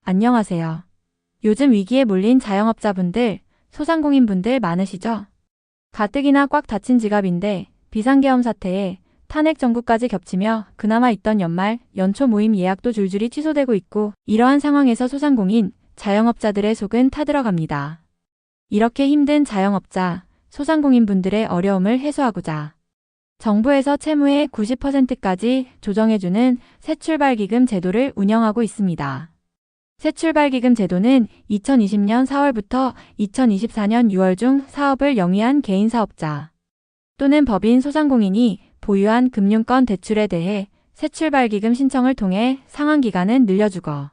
안녕하세요. 요즘 위기에 몰린 자영업자분들, 소상공인분들 많으시죠? 가뜩이나 꽉 닫힌 지갑인데 비상계엄 사태에 탄핵 정부까지 겹치며 그나마 있던 연말, 연초 모임 예약도 줄줄이 취소되고 있고, 이러한 상황에서 소상공인, 자영업자들의 속은 타들어갑니다. 이렇게 힘든 자영업자, 소상공인분들의 어려움을 해소하고자 정부에서 채무의 90%까지 조정해주는 새출발기금 제도를 운영하고 있습니다. 새출발기금 제도는 2020년 4월부터 2024년 6월 중 사업을 영위한 개인사업자 또는 법인 소상공인이 보유한 금융권 대출에 대해 새출발기금 신청을 통해 상환기간은 늘려주고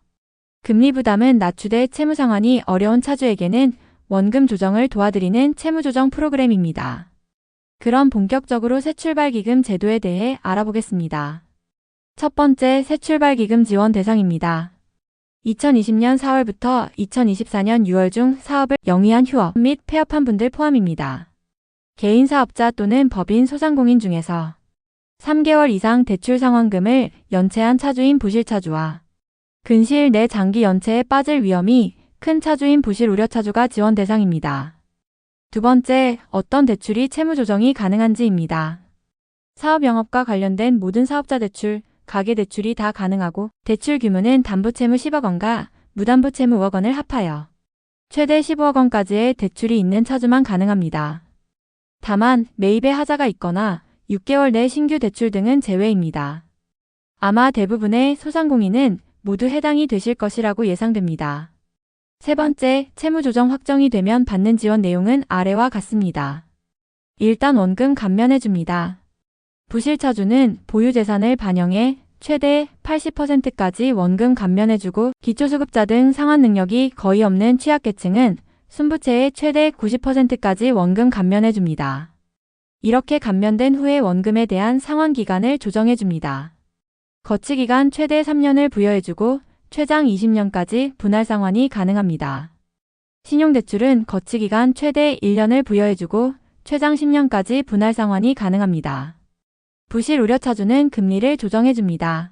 금리 부담은 낮추되 채무 상환이 어려운 차주에게는 원금 조정을 도와드리는 채무조정 프로그램입니다. 그럼 본격적으로 새출발기금 제도에 대해 알아보겠습니다. 첫 번째, 새출발기금 지원 대상입니다. 2020년 4월부터 2024년 6월 중 사업을 영위한 휴업 및 폐업한 분들 포함입니다. 개인사업자 또는 법인 소상공인 중에서 3개월 이상 대출 상환금을 연체한 차주인 부실차주와 근시일 내 장기 연체에 빠질 위험이 큰 차주인 부실 우려차주가 지원 대상입니다. 두 번째, 어떤 대출이 채무 조정이 가능한지입니다. 사업 영업과 관련된 모든 사업자 대출, 가계대출이 다 가능하고 대출 규모는 담보채무 10억 원과 무담보채무 5억 원을 합하여 최대 15억 원까지의 대출이 있는 차주만 가능합니다. 다만 매입에 하자가 있거나 6개월 내 신규 대출 등은 제외입니다. 아마 대부분의 소상공인은 모두 해당이 되실 것이라고 예상됩니다. 세 번째, 채무조정 확정이 되면 받는 지원 내용은 아래와 같습니다. 일단 원금 감면해줍니다. 부실차주는 보유재산을 반영해 최대 80%까지 원금 감면해주고 기초수급자 등 상환 능력이 거의 없는 취약계층은 순부채의 최대 90%까지 원금 감면해줍니다. 이렇게 감면된 후에 원금에 대한 상환기간을 조정해줍니다. 거치기간 최대 3년을 부여해주고 최장 20년까지 분할 상환이 가능합니다. 신용대출은 거치기간 최대 1년을 부여해주고 최장 10년까지 분할 상환이 가능합니다. 부실 우려차주는 금리를 조정해줍니다.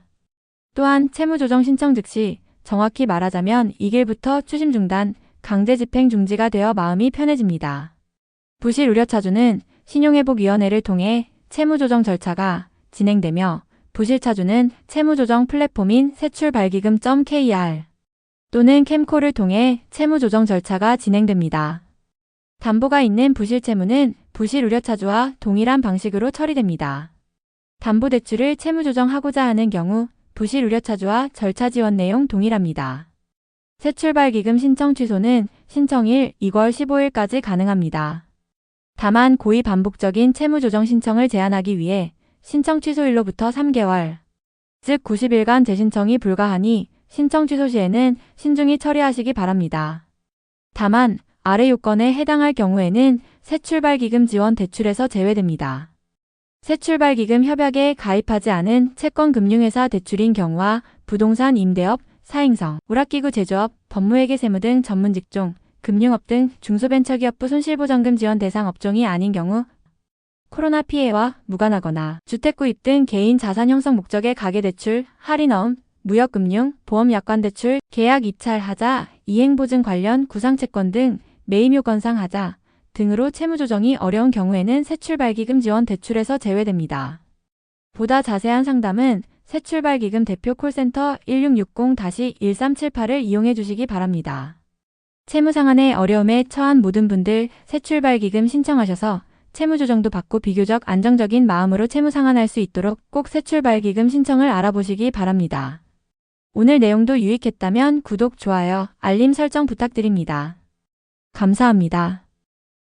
또한 채무조정 신청 즉시 정확히 말하자면 2일부터 추심 중단, 강제 집행 중지가 되어 마음이 편해집니다. 부실 우려차주는 신용회복위원회를 통해 채무조정 절차가 진행되며, 부실차주는 채무조정 플랫폼인 새출발기금.kr 또는 캠코를 통해 채무조정 절차가 진행됩니다. 담보가 있는 부실채무는 부실 우려차주와 동일한 방식으로 처리됩니다. 담보대출을 채무조정하고자 하는 경우 부실 우려차주와 절차 지원 내용 동일합니다. 새출발기금 신청 취소는 신청일 2월 15일까지 가능합니다. 다만 고의 반복적인 채무조정 신청을 제한하기 위해 신청 취소일로부터 3개월, 즉 90일간 재신청이 불가하니 신청 취소 시에는 신중히 처리하시기 바랍니다. 다만 아래 요건에 해당할 경우에는 새출발기금 지원 대출에서 제외됩니다. 새출발기금 협약에 가입하지 않은 채권금융회사 대출인 경우와 부동산 임대업, 사행성, 오락기구 제조업, 법무회계 세무 등 전문직종, 금융업 등 중소벤처기업부 손실보전금 지원 대상 업종이 아닌 경우 코로나 피해와 무관하거나 주택구입 등 개인 자산 형성 목적의 가계대출, 할인어음, 무역금융, 보험약관대출, 계약 입찰하자, 이행보증 관련 구상채권 등 매입요건상 하자 등으로 채무조정이 어려운 경우에는 새출발기금 지원 대출에서 제외됩니다. 보다 자세한 상담은 새출발기금 대표 콜센터 1660-1378을 이용해 주시기 바랍니다. 채무상환의 어려움에 처한 모든 분들 새출발기금 신청하셔서 채무조정도 받고 비교적 안정적인 마음으로 채무상환할 수 있도록 꼭 새출발기금 신청을 알아보시기 바랍니다. 오늘 내용도 유익했다면 구독, 좋아요, 알림 설정 부탁드립니다. 감사합니다.